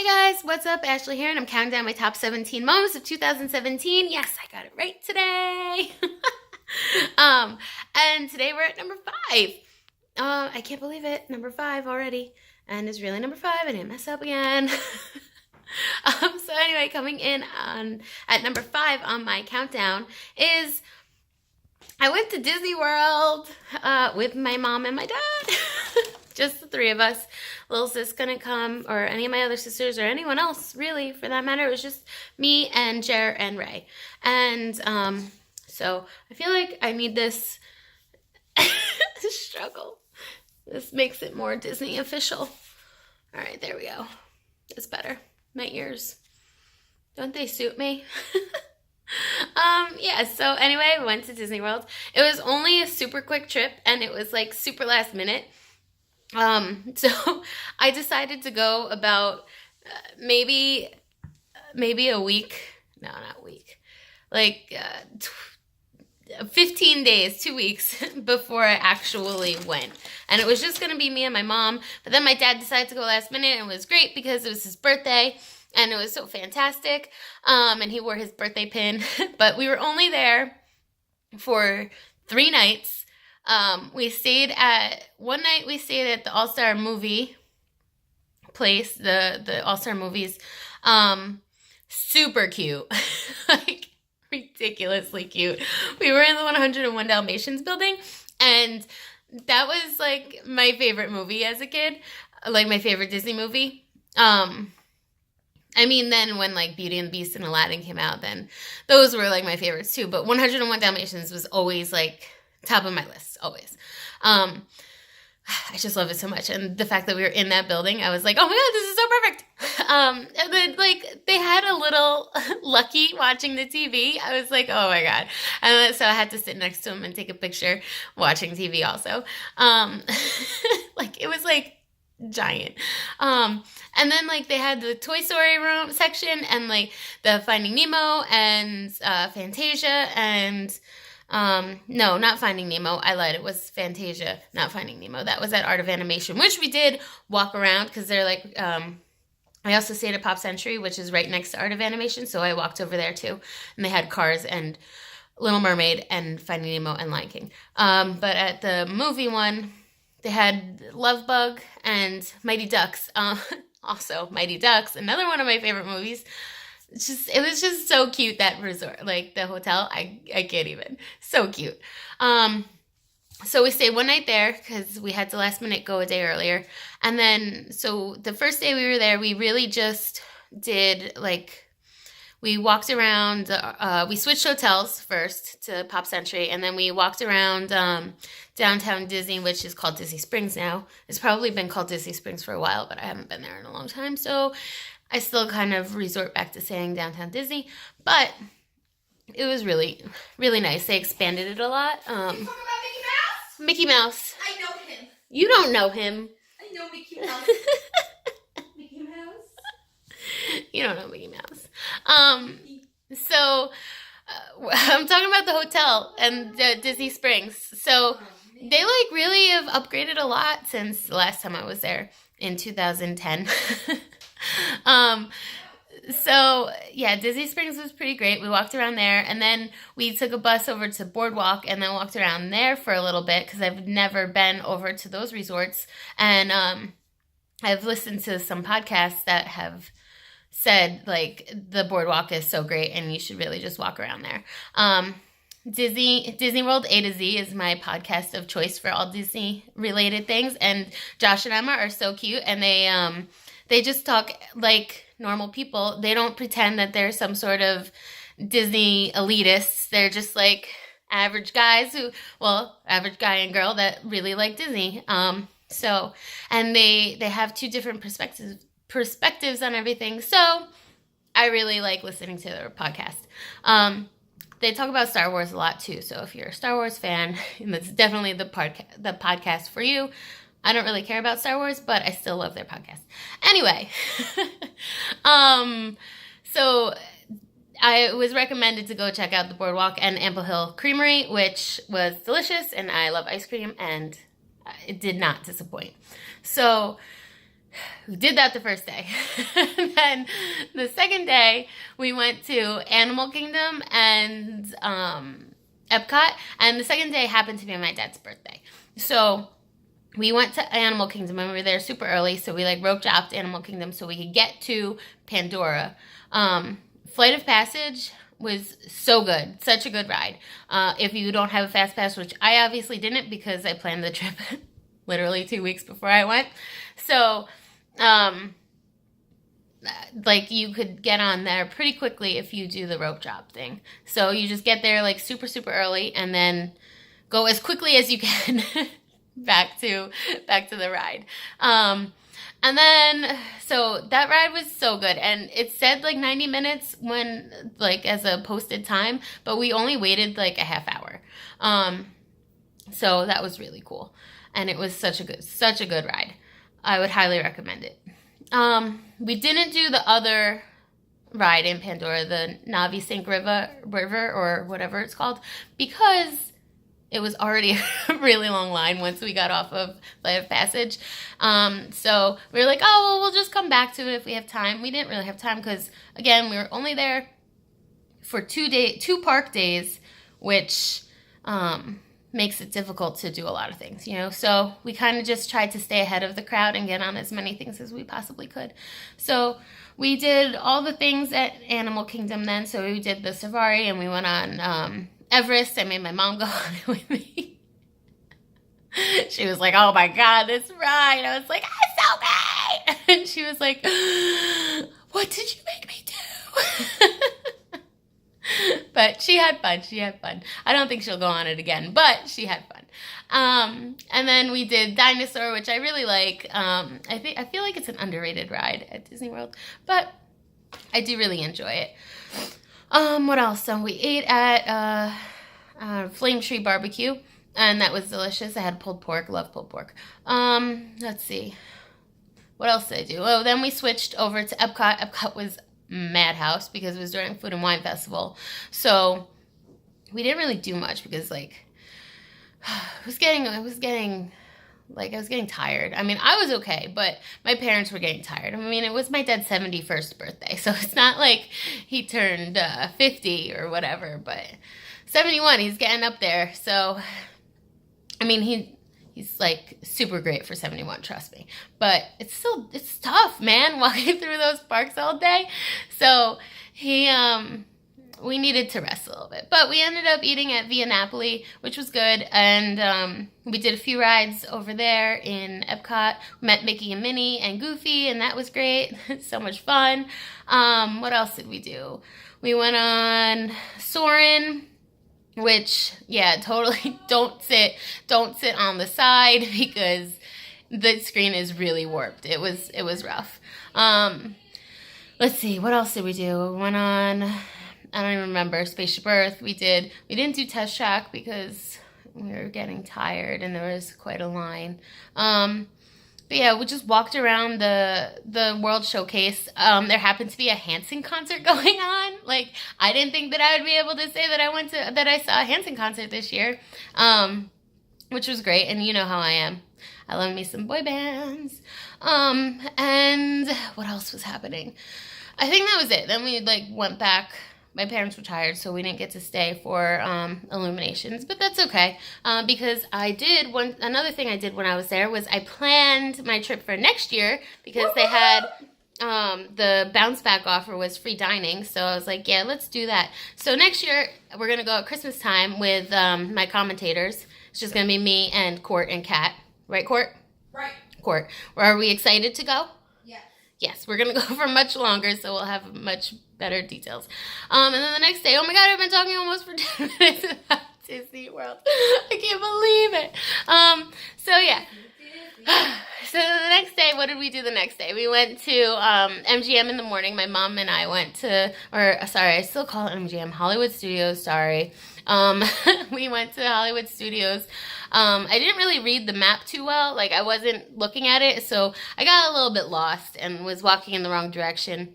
Hey guys, what's up? Ashley here, and I'm counting down my top 17 moments of 2017. Yes, I got it right today. um, and today we're at number 5. I can't believe it, number 5 already, and it's really number 5. I didn't mess up again. So anyway, coming in at number 5 on my countdown is I went to Disney World with my mom and my dad. Just the 3 of us. Little sis couldn't come, or any of my other sisters, or anyone else, really, for that matter. It was just me and Jer and Ray. And so I feel like I need this struggle. This makes it more Disney official. All right, there we go. It's better. My ears. Don't they suit me? Yeah, so anyway, we went to Disney World. It was only a super quick trip, and it was like super last minute. So I decided to go about maybe a week, no, not a week, like 15 days, 2 weeks before I actually went. And it was just going to be me and my mom, but then my dad decided to go last minute, and it was great because it was his birthday, and it was so fantastic, and he wore his birthday pin, but we were only there for 3 nights. One night we stayed at the All-Star movie place, the All-Star movies. Super cute. Like, ridiculously cute. We were in the 101 Dalmatians building, and that was, like, my favorite movie as a kid. Like, my favorite Disney movie. I mean, then when, like, Beauty and the Beast and Aladdin came out, then those were, like, my favorites, too. But 101 Dalmatians was always, like, top of my list, always. I just love it so much. And the fact that we were in that building, I was like, oh my God, this is so perfect. And then, like, they had a little Lucky watching the TV. I was like, oh my God. And so I had to sit next to him and take a picture watching TV also. Like, it was, like, giant. And then, like, they had the Toy Story room section, and, like, the Finding Nemo and Fantasia, and no, not Finding Nemo. I lied. It was Fantasia, not Finding Nemo. That was at Art of Animation, which we did walk around because they're like, I also stayed at Pop Century, which is right next to Art of Animation. So I walked over there too. And they had Cars and Little Mermaid and Finding Nemo and Lion King. But at the movie one, they had Love Bug and Mighty Ducks. Also Mighty Ducks, another one of my favorite movies. It was just so cute, that resort, like the hotel. I can't even. So cute. So we stayed one night there because we had to last minute go a day earlier. And then, so the first day we were there, we really just did, like, we walked around, we switched hotels first to Pop Century, and then we walked around downtown Disney, which is called Disney Springs now. It's probably been called Disney Springs for a while, but I haven't been there in a long time, so I still kind of resort back to saying downtown Disney, but it was really, really nice. They expanded it a lot. You talking about Mickey Mickey Mouse? Mouse. I know him. You don't know him. I know Mickey Mouse. Mickey Mouse? You don't know Mickey Mouse. So I'm talking about the hotel and Disney Springs. So they, like, really have upgraded a lot since the last time I was there in 2010. So yeah, Disney Springs was pretty great. We walked around there, and then we took a bus over to Boardwalk and then walked around there for a little bit because I've never been over to those resorts. And I've listened to some podcasts that have said, like, the Boardwalk is so great and you should really just walk around there. Disney World A to Z is my podcast of choice for all Disney related things, and Josh and Emma are so cute, and they just talk like normal people. They don't pretend that they're some sort of Disney elitists. They're just, like, average guys average guy and girl that really like Disney. So, and they have 2 different perspectives on everything. So I really like listening to their podcast. They talk about Star Wars a lot too. So if you're a Star Wars fan, that's definitely the podcast for you. I don't really care about Star Wars, but I still love their podcast. Anyway, so I was recommended to go check out the Boardwalk and Ample Hill Creamery, which was delicious, and I love ice cream, and it did not disappoint. So we did that the first day. Then then the second day, we went to Animal Kingdom and Epcot. And the second day happened to be my dad's birthday. So we went to Animal Kingdom and we were there super early. So we like rope dropped Animal Kingdom so we could get to Pandora. Flight of Passage was so good. Such a good ride. If you don't have a fast pass, which I obviously didn't because I planned the trip literally 2 weeks before I went. So, like you could get on there pretty quickly if you do the rope drop thing. So you just get there like super, super early and then go as quickly as you can back to the ride. And then, so that ride was so good. And it said like 90 minutes when, like, as a posted time, but we only waited like a half hour. So that was really cool. And it was such a good ride. I would highly recommend it. We didn't do the other ride in Pandora, the Navi Sink River or whatever it's called, because it was already a really long line once we got off of Flight of Passage. So we were like, oh, well, we'll just come back to it if we have time. We didn't really have time because, again, we were only there for 2 park days, which makes it difficult to do a lot of things, you know? So we kind of just tried to stay ahead of the crowd and get on as many things as we possibly could. So we did all the things at Animal Kingdom then. So we did the safari and we went on Everest. I made my mom go on it with me. She was like, oh my God, this ride. I was like, it's so great. And she was like, what did you make me do? But she had fun. I don't think she'll go on it again, but she had fun. And then we did Dinosaur, which I really like. I feel like it's an underrated ride at Disney World, but I do really enjoy it. What else? So we ate at Flame Tree Barbecue, and that was delicious. I had pulled pork. Love pulled pork. Let's see. What else did I do? Oh, then we switched over to Epcot. Epcot was madhouse because it was during Food and Wine Festival. So we didn't really do much because, like, I was getting tired. I mean, I was okay, but my parents were getting tired. I mean, it was my dad's 71st birthday, so it's not like he turned 50 or whatever, but 71, he's getting up there. So, I mean, he's like super great for 71, trust me. But it's tough, man, walking through those parks all day. So we needed to rest a little bit. But we ended up eating at Via Napoli, which was good. And we did a few rides over there in Epcot. Met Mickey and Minnie and Goofy, and that was great. So much fun. What else did we do? We went on Soarin', which, yeah, totally don't sit on the side because the screen is really warped. It was rough. Let's see, what else did we do? We went on, I don't even remember, Spaceship Earth. We didn't do Test Track because we were getting tired and there was quite a line. But yeah, we just walked around the World Showcase. There happened to be a Hanson concert going on. Like, I didn't think that I would be able to say that I saw a Hanson concert this year, which was great. And you know how I am. I love me some boy bands. And what else was happening? I think that was it. Then we went back. My parents were tired, so we didn't get to stay for Illuminations, but that's okay because another thing I did when I was there was I planned my trip for next year because they had the bounce back offer was free dining, so I was like, yeah, let's do that. So next year we're gonna go at Christmas time with my commentators. It's just gonna be me and Court and Kat, right, Court? Right. Court. Are we excited to go? Yes, we're going to go for much longer, so we'll have much better details. And then the next day, oh my God, I've been talking almost for 10 minutes about Disney World. I can't believe it. So yeah. So the next day, what did we do the next day? We went to MGM in the morning. My mom and I went to, I still call it MGM, Hollywood Studios, sorry. We went to Hollywood Studios. I didn't really read the map too well. Like, I wasn't looking at it, so I got a little bit lost and was walking in the wrong direction.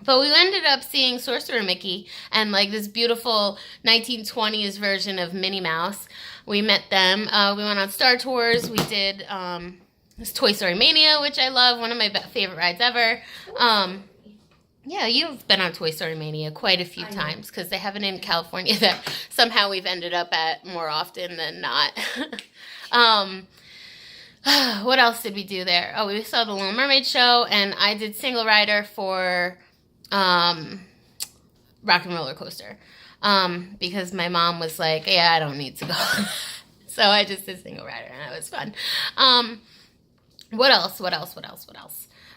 But we ended up seeing Sorcerer Mickey and, like, this beautiful 1920s version of Minnie Mouse. We met them. We went on Star Tours. We did this Toy Story Mania, which I love, one of my favorite rides ever. Yeah, you've been on Toy Story Mania quite a few times because they have it in California that somehow we've ended up at more often than not. What else did we do there? Oh, we saw the Little Mermaid show, and I did Single Rider for Rock and Roller Coaster because my mom was like, yeah, I don't need to go. So I just did Single Rider, and it was fun. What else?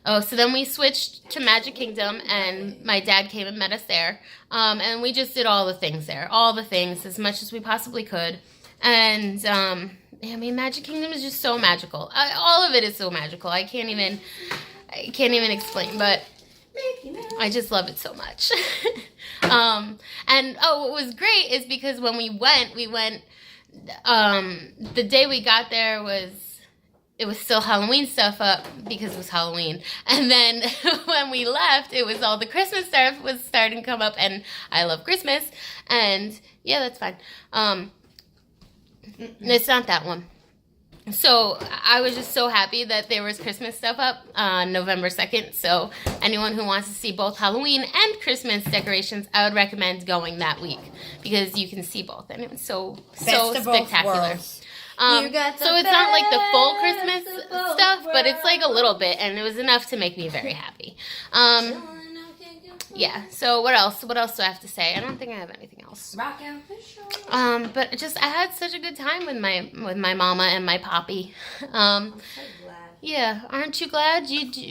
Oh, so then we switched to Magic Kingdom, and my dad came and met us there. And we just did all the things there. All the things, as much as we possibly could. And, I mean, Magic Kingdom is just so magical. All of it is so magical. I can't even explain, but I just love it so much. And, what was great is because when we went, the day we got there it was still Halloween stuff up because it was Halloween. And then when we left, it was all the Christmas stuff was starting to come up, and I love Christmas. And yeah, that's fine. It's not that one. So I was just so happy that there was Christmas stuff up on November 2nd. So anyone who wants to see both Halloween and Christmas decorations, I would recommend going that week because you can see both. And it was so spectacular. So it's not like the full Christmas stuff, but it's like a little bit, and it was enough to make me very happy. Yeah, so what else? What else do I have to say? I don't think I have anything else. Rock out the show. But just I had such a good time with my mama and my poppy. I'm so glad. Yeah, aren't you glad?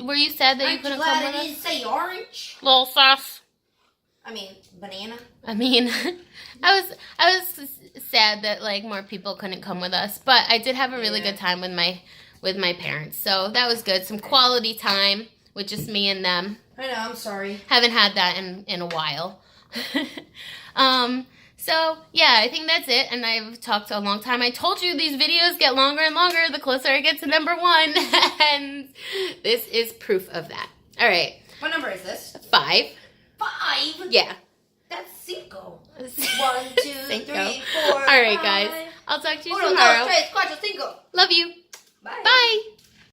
Were you sad that you couldn't come with us? I didn't say orange. Little sauce. I mean, banana. I mean, I was sad that like more people couldn't come with us, but I did have a really good time with my parents, so that was good. Some quality time with just me and them. I know. I'm sorry. Haven't had that in a while. So yeah, I think that's it. And I've talked a long time. I told you these videos get longer and longer the closer I get to number 1, and this is proof of that. All right. What number is this? 5. 5? Yeah. That's cinco. 1, 2, Cinco. 3, 4. All right, guys. I'll talk to you 1, tomorrow. 2, 3, 4, 5. Love you. Bye. Bye.